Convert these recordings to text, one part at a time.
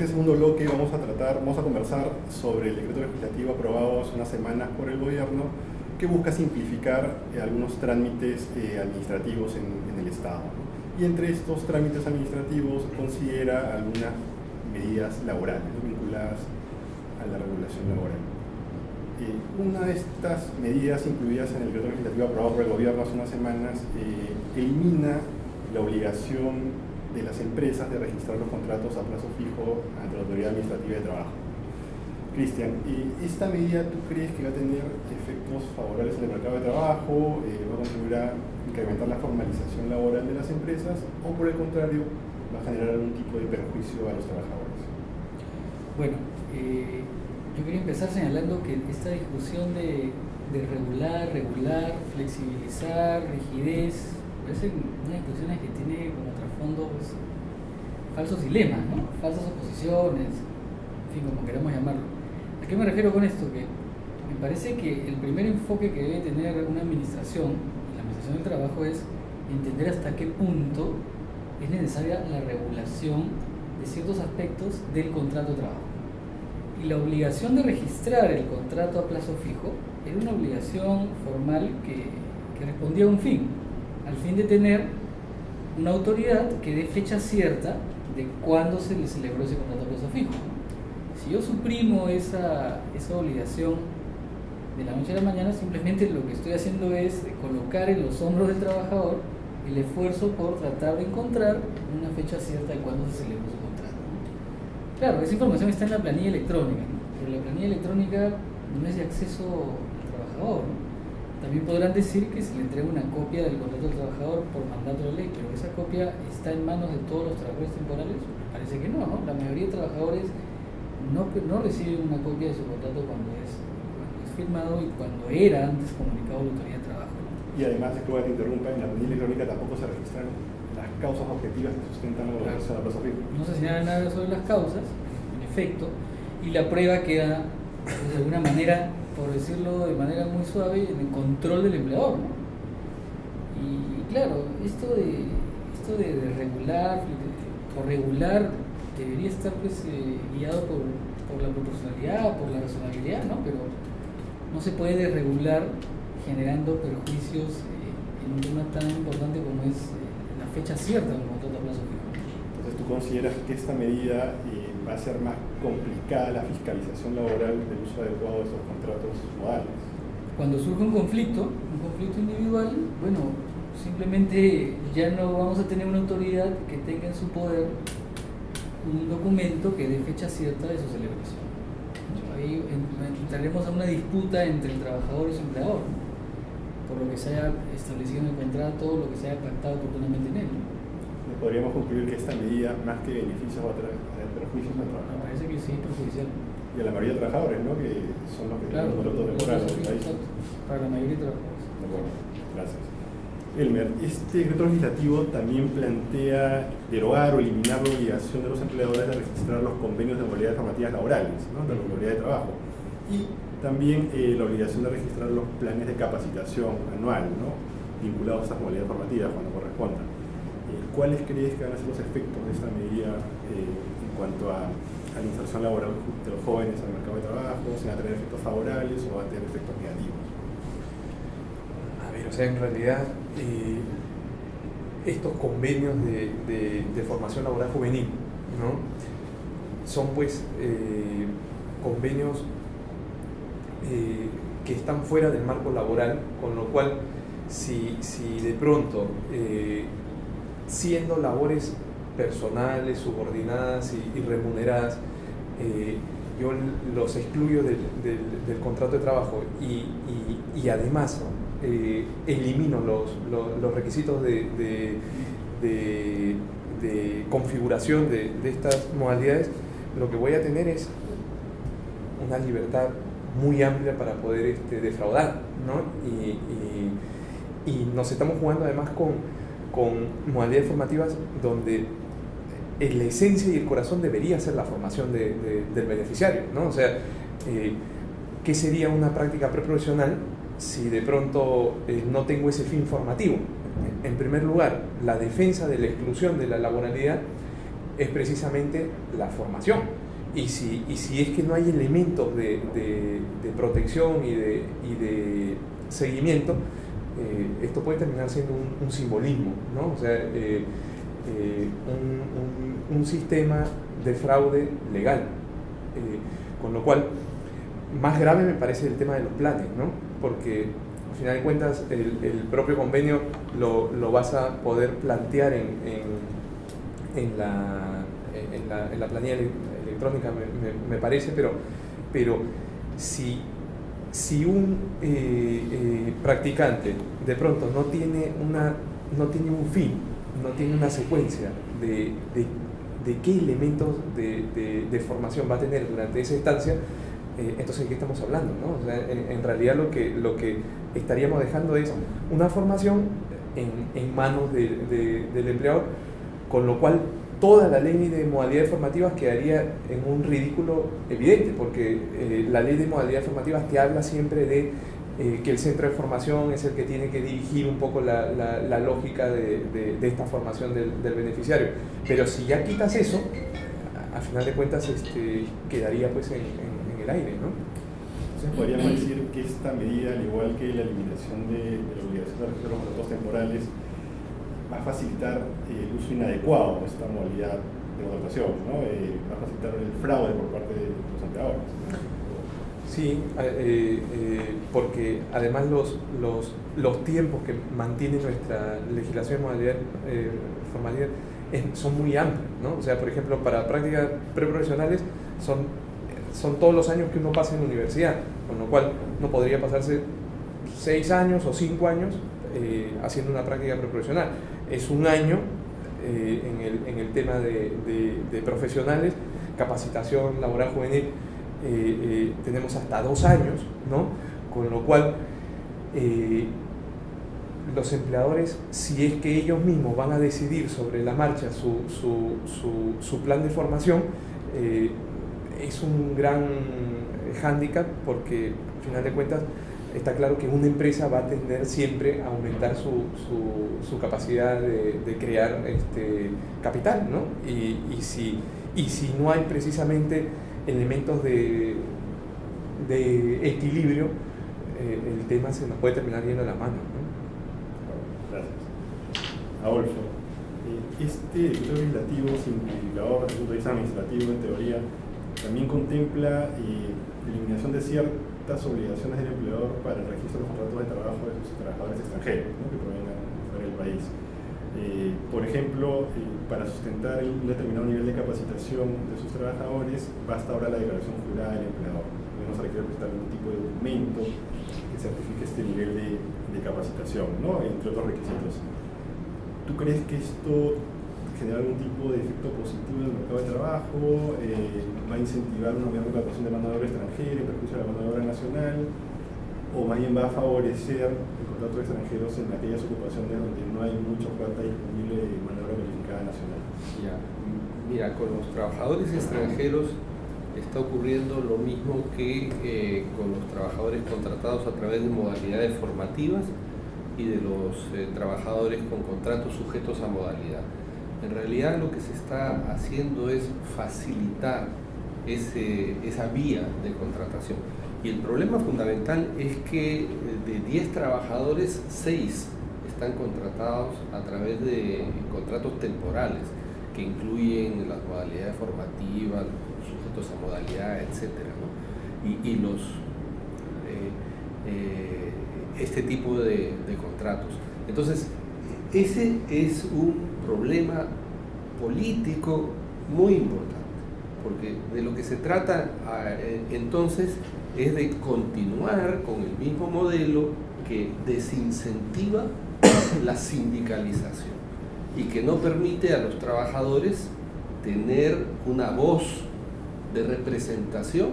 este segundo bloque vamos a conversar sobre el decreto legislativo aprobado hace unas semanas por el gobierno que busca simplificar algunos trámites administrativos en el Estado, ¿no? Y entre estos trámites administrativos considera algunas medidas laborales, ¿no?, vinculadas a la regulación laboral. Una de estas medidas incluidas en el decreto legislativo aprobado por el gobierno hace unas semanas elimina la obligación de las empresas de registrar los contratos a plazo fijo ante la Autoridad Administrativa de Trabajo. Cristian, ¿esta medida tú crees que va a tener efectos favorables en el mercado de trabajo, va a contribuir a incrementar la formalización laboral de las empresas o por el contrario va a generar algún tipo de perjuicio a los trabajadores? Bueno, yo quería empezar señalando que esta discusión de regular, flexibilizar, rigidez, parecen unas discusiones que tiene como trasfondo pues, falsos dilemas, ¿no? Falsas oposiciones, en fin, como queramos llamarlo. ¿A qué me refiero con esto? Que me parece que el primer enfoque que debe tener una administración, la administración del trabajo, es entender hasta qué punto es necesaria la regulación de ciertos aspectos del contrato de trabajo. Y la obligación de registrar el contrato a plazo fijo era una obligación formal que respondía a un fin, al fin de tener una autoridad que dé fecha cierta de cuándo se le celebró ese contrato a plazo fijo. Si yo suprimo esa obligación de la noche a la mañana, simplemente lo que estoy haciendo es colocar en los hombros del trabajador el esfuerzo por tratar de encontrar una fecha cierta de cuándo se celebró su contrato. Claro, esa información está en la planilla electrónica, ¿no? Pero la planilla electrónica no es de acceso al trabajador, ¿no? También podrán decir que se le entrega una copia del contrato del trabajador por mandato de ley, pero esa copia está en manos de todos los trabajadores temporales. Parece que no, ¿no? La mayoría de trabajadores no reciben una copia de su contrato cuando es firmado y cuando era antes comunicado a la autoridad de trabajo, ¿no? Y además, que te interrumpa, en la planilla electrónica tampoco se registran las causas objetivas que sustentan la obligación a plazo fijo. No se señala nada sobre las causas, en efecto, y la prueba queda, de alguna manera, por decirlo de manera muy suave, en el control del empleador, ¿no? Y claro, esto de regular debería estar pues, guiado por la proporcionalidad, por la razonabilidad, ¿no? Pero no se puede desregular generando perjuicios en un tema tan importante como es la fecha cierta del contrato a plazo fijo. Entonces, ¿tú consideras que esta medida va a ser más complicada la fiscalización laboral del uso adecuado de estos contratos modales? Cuando surge un conflicto individual, bueno, simplemente ya no vamos a tener una autoridad que tenga en su poder un documento que dé fecha cierta de su celebración. Ahí entraremos a una disputa entre el trabajador y su empleador, ¿no? Por lo que se haya establecido en el contrato, lo que se haya pactado oportunamente en él, ¿no? Podríamos concluir que esta medida, más que beneficios, va a traer perjuicios al Me trabajador. parece que sí, perjudicial. Y a la mayoría de trabajadores, ¿no?, que son los que Claro, tienen contratos temporales en el país. exacto, para la mayoría de trabajadores. De acuerdo, gracias. Elmer, este decreto legislativo también plantea derogar o eliminar la obligación de los empleadores de registrar los convenios de modalidades formativas laborales, ¿no?, de la modalidad de trabajo. Y también la obligación de registrar los planes de capacitación anual, ¿no?, vinculados a estas modalidades formativas cuando correspondan. ¿Cuáles crees que van a ser los efectos de esta medida en cuanto a la inserción laboral de los jóvenes en el mercado de trabajo? ¿Se van a tener efectos favorables o van a tener efectos negativos? A ver, o sea, en realidad estos convenios de formación laboral juvenil, ¿no?, son pues convenios que están fuera del marco laboral, con lo cual si de pronto siendo labores personales, subordinadas y remuneradas, yo los excluyo del contrato de trabajo y además elimino los requisitos de configuración de estas modalidades, lo que voy a tener es una libertad muy amplia para poder defraudar, ¿no? Y nos estamos jugando además con modalidades formativas donde la esencia y el corazón debería ser la formación del beneficiario, ¿no? O sea, ¿qué sería una práctica preprofesional si de pronto no tengo ese fin formativo? En primer lugar, la defensa de la exclusión de la laboralidad es precisamente la formación. Y si es que no hay elementos de protección y de seguimiento, esto puede terminar siendo un simbolismo, ¿no? O sea, un sistema de fraude legal. Con lo cual, más grave me parece el tema de los planes, ¿no? Porque al final de cuentas el propio convenio lo vas a poder plantear en la planilla electrónica, me parece, pero si un practicante de pronto no tiene un fin, no tiene una secuencia de qué elementos de formación va a tener durante esa estancia, entonces ¿de qué estamos hablando, ¿no? O sea, en realidad lo que estaríamos dejando es una formación en manos del empleador, con lo cual toda la ley de modalidades formativas quedaría en un ridículo evidente, porque la ley de modalidades formativas te habla siempre de que el centro de formación es el que tiene que dirigir un poco la lógica de esta formación del beneficiario. Pero si ya quitas eso, a final de cuentas quedaría pues en el aire, ¿no? Entonces podríamos decir que esta medida, al igual que la eliminación de la obligación de registrar los contratos temporales, va a facilitar el uso inadecuado de esta modalidad de contratación, ¿no? Va a facilitar el fraude por parte de los empleadores, ¿no? Sí, porque además los tiempos que mantiene nuestra legislación de modalidad formalidad son muy amplios, ¿no? O sea, por ejemplo, para prácticas preprofesionales son todos los años que uno pasa en la universidad, con lo cual no podría pasarse 6 años o 5 años haciendo una práctica preprofesional. Es un año en el tema de profesionales, capacitación laboral juvenil. Tenemos hasta 2 años, ¿no? Con lo cual los empleadores, si es que ellos mismos van a decidir sobre la marcha su plan de formación, es un gran hándicap, porque al final de cuentas está claro que una empresa va a tender siempre a aumentar su capacidad de crear capital, ¿no? Y si no hay precisamente elementos de equilibrio, el tema se nos puede terminar yendo a la mano, ¿no? Gracias. Adolfo, este decreto legislativo simplificador desde el punto de vista administrativo, en teoría, también contempla eliminación de ciertas obligaciones del empleador para el registro de los contratos de trabajo de sus trabajadores extranjeros, ¿no? Que provengan fuera del país. Por ejemplo, para sustentar un determinado nivel de capacitación de sus trabajadores, basta ahora la declaración jurada del empleador. No se requiere presentar algún tipo de documento que certifique este nivel de capacitación, ¿no? Entre otros requisitos. ¿Tú crees que esto genera algún tipo de efecto positivo en el mercado de trabajo? ¿Va a incentivar una mayor contratación de mano de obra extranjera en perjuicio de la mano de obra nacional? ¿O más bien va a favorecer el contrato de extranjeros en aquellas ocupaciones donde no hay mucha oferta disponible de mano de obra calificada nacional? Ya. Mira, con los trabajadores extranjeros está ocurriendo lo mismo que con los trabajadores contratados a través de modalidades formativas y de los trabajadores con contratos sujetos a modalidad. En realidad lo que se está haciendo es facilitar esa vía de contratación. Y el problema fundamental es que de 10 trabajadores, 6 están contratados a través de contratos temporales, que incluyen las modalidades formativas, los sujetos a modalidad, etc., ¿no? Y este tipo de contratos. Entonces, ese es un problema político muy importante, porque de lo que se trata entonces es de continuar con el mismo modelo que desincentiva la sindicalización y que no permite a los trabajadores tener una voz de representación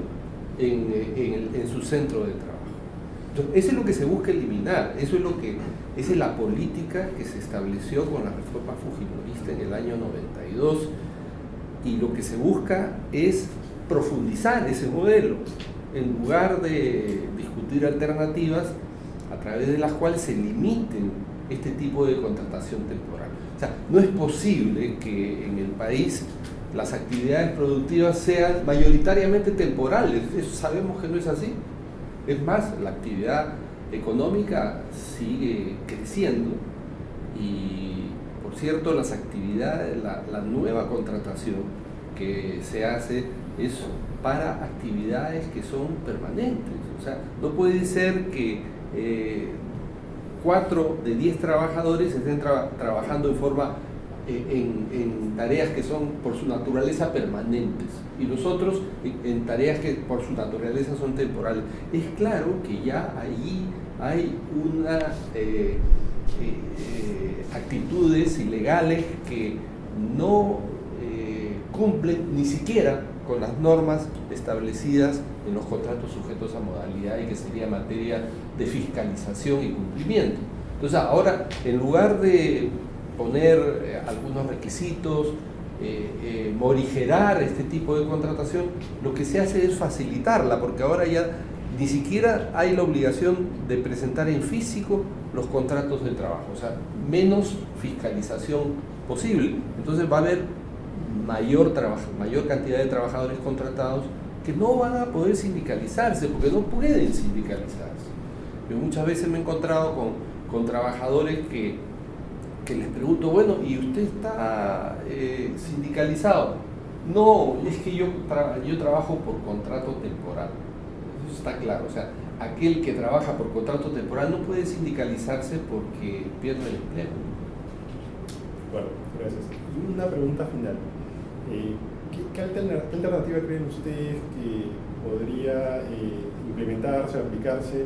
en su centro de trabajo. Entonces, eso es lo que se busca eliminar, esa es la política que se estableció con la reforma fujimorista en el año 92, y lo que se busca es profundizar ese modelo, en lugar de discutir alternativas a través de las cuales se limiten este tipo de contratación temporal. O sea, no es posible que en el país las actividades productivas sean mayoritariamente temporales. Eso sabemos que no es así. Es más, la actividad económica sigue creciendo y, por cierto, las actividades, la nueva contratación que se hace es para actividades que son permanentes. O sea, no puede ser que 4 de 10 trabajadores estén trabajando en tareas que son por su naturaleza permanentes y los otros en tareas que por su naturaleza son temporales. Es claro que ya allí hay una actitudes ilegales que no cumplen ni siquiera con las normas establecidas en los contratos sujetos a modalidad y que sería materia de fiscalización y cumplimiento. Entonces ahora, en lugar de poner algunos requisitos, morigerar este tipo de contratación, lo que se hace es facilitarla, porque ahora ya ni siquiera hay la obligación de presentar en físico los contratos de trabajo, o sea, menos fiscalización posible. Entonces va a haber mayor cantidad de trabajadores contratados que no van a poder sindicalizarse, porque no pueden sindicalizarse. Yo muchas veces me he encontrado con trabajadores que les pregunto, bueno, ¿y usted está sindicalizado? No, es que yo trabajo por contrato temporal. Eso está claro, o sea, aquel que trabaja por contrato temporal no puede sindicalizarse porque pierde el empleo. Bueno, gracias. Y una pregunta final. ¿Qué alternativa creen ustedes que podría implementarse o aplicarse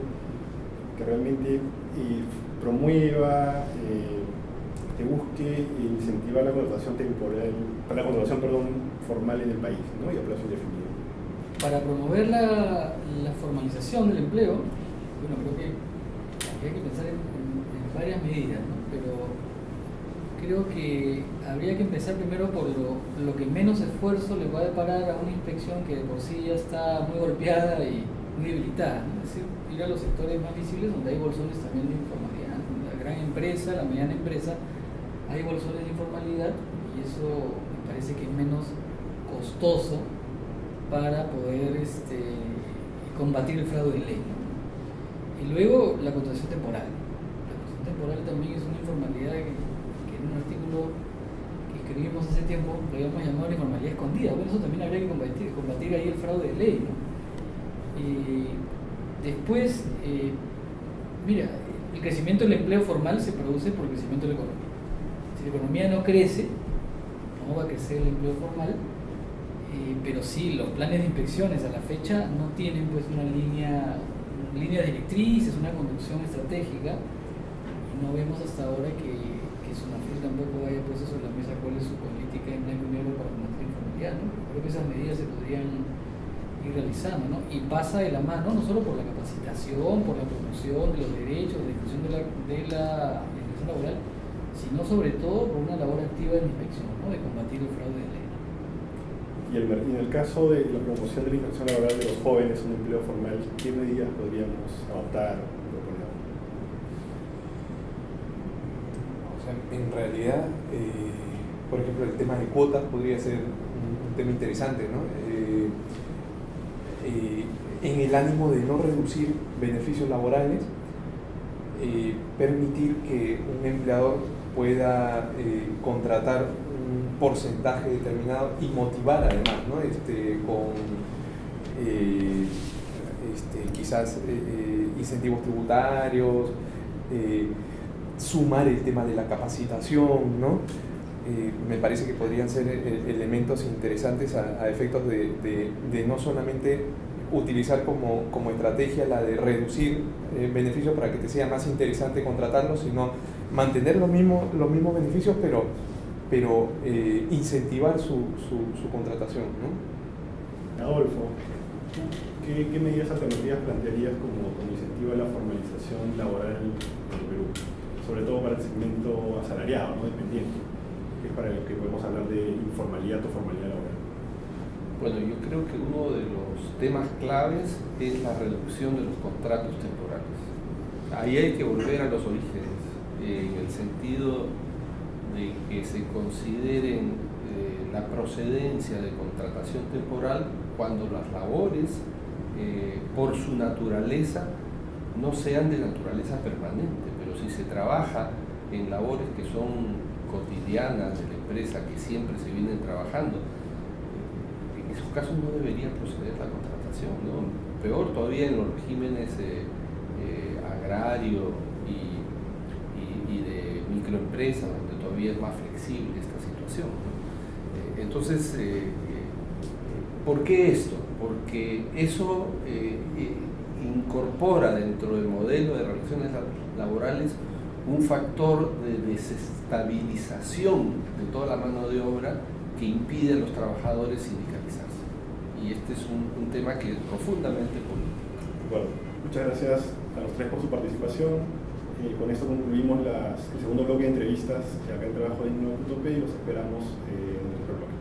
que realmente promueva, que busque incentivar la contratación formal en el país, ¿no? Y a plazo indefinido? Para promover la formalización del empleo, bueno, creo que habría que pensar en varias medidas, ¿no? Pero creo que habría que empezar primero por lo que menos esfuerzo le va a deparar a una inspección que de por sí ya está muy golpeada y muy debilitada, ¿no? Es decir, ir a los sectores más visibles donde hay bolsones también de informalidad, ¿no? La gran empresa, la mediana empresa, hay bolsones de informalidad y eso me parece que es menos costoso para poder combatir el fraude de ley, ¿no? Y luego la contratación temporal. La contratación temporal también es una informalidad que en un artículo que escribimos hace tiempo lo habíamos llamado la informalidad escondida. Bueno, eso también habría que combatir ahí el fraude de ley, ¿no? Y después, mira, el crecimiento del empleo formal se produce por el crecimiento de la economía. Si la economía no crece, no va a crecer el empleo formal. Pero sí, los planes de inspecciones a la fecha no tienen pues una línea directriz, es una conducción estratégica y no vemos hasta ahora que SUNAFIL tampoco haya puesto sobre la mesa cuál es su política en blanco y negro para combatir la informalidad, ¿no? Creo que esas medidas se podrían ir realizando, ¿no? Y pasa de la mano no solo por la capacitación, por la promoción de los derechos, de la inclusión de la legislación laboral, sino sobre todo por una labor activa de la inspección, ¿no? De combatir el fraude de ley. Y en el caso de la promoción de la inserción laboral de los jóvenes en un empleo formal, ¿qué medidas podríamos adoptar o proponer? O sea, en realidad, por ejemplo, el tema de cuotas podría ser un tema interesante, ¿no? En el ánimo de no reducir beneficios laborales, permitir que un empleador pueda contratar un porcentaje determinado y motivar además, ¿no? Con quizás incentivos tributarios, sumar el tema de la capacitación, ¿no? Me parece que podrían ser elementos interesantes a efectos de no solamente utilizar como estrategia la de reducir beneficios para que te sea más interesante contratarlos, sino mantener los mismos beneficios, pero incentivar su contratación, ¿no? Adolfo, ¿qué medidas alternativas plantearías como incentivo a la formalización laboral en el Perú? Sobre todo para el segmento asalariado, ¿no? Dependiente, que es para lo que podemos hablar de informalidad o formalidad laboral. Bueno, yo creo que uno de los temas claves es la reducción de los contratos temporales. Ahí hay que volver a los orígenes. en el sentido de que se consideren la procedencia de contratación temporal cuando las labores, por su naturaleza, no sean de naturaleza permanente, pero si se trabaja en labores que son cotidianas de la empresa, que siempre se vienen trabajando, en esos casos no debería proceder la contratación, ¿no? Peor todavía en los regímenes agrario y de microempresas, donde todavía es más flexible esta situación, ¿no? Entonces, ¿por qué esto? Porque eso incorpora dentro del modelo de relaciones laborales un factor de desestabilización de toda la mano de obra que impide a los trabajadores sindicalizarse. Y este es un tema que es profundamente político. Bueno, muchas gracias a los tres por su participación. Con esto concluimos el segundo bloque de entrevistas acá en Trabajo Digno.p y los esperamos en nuestro bloque.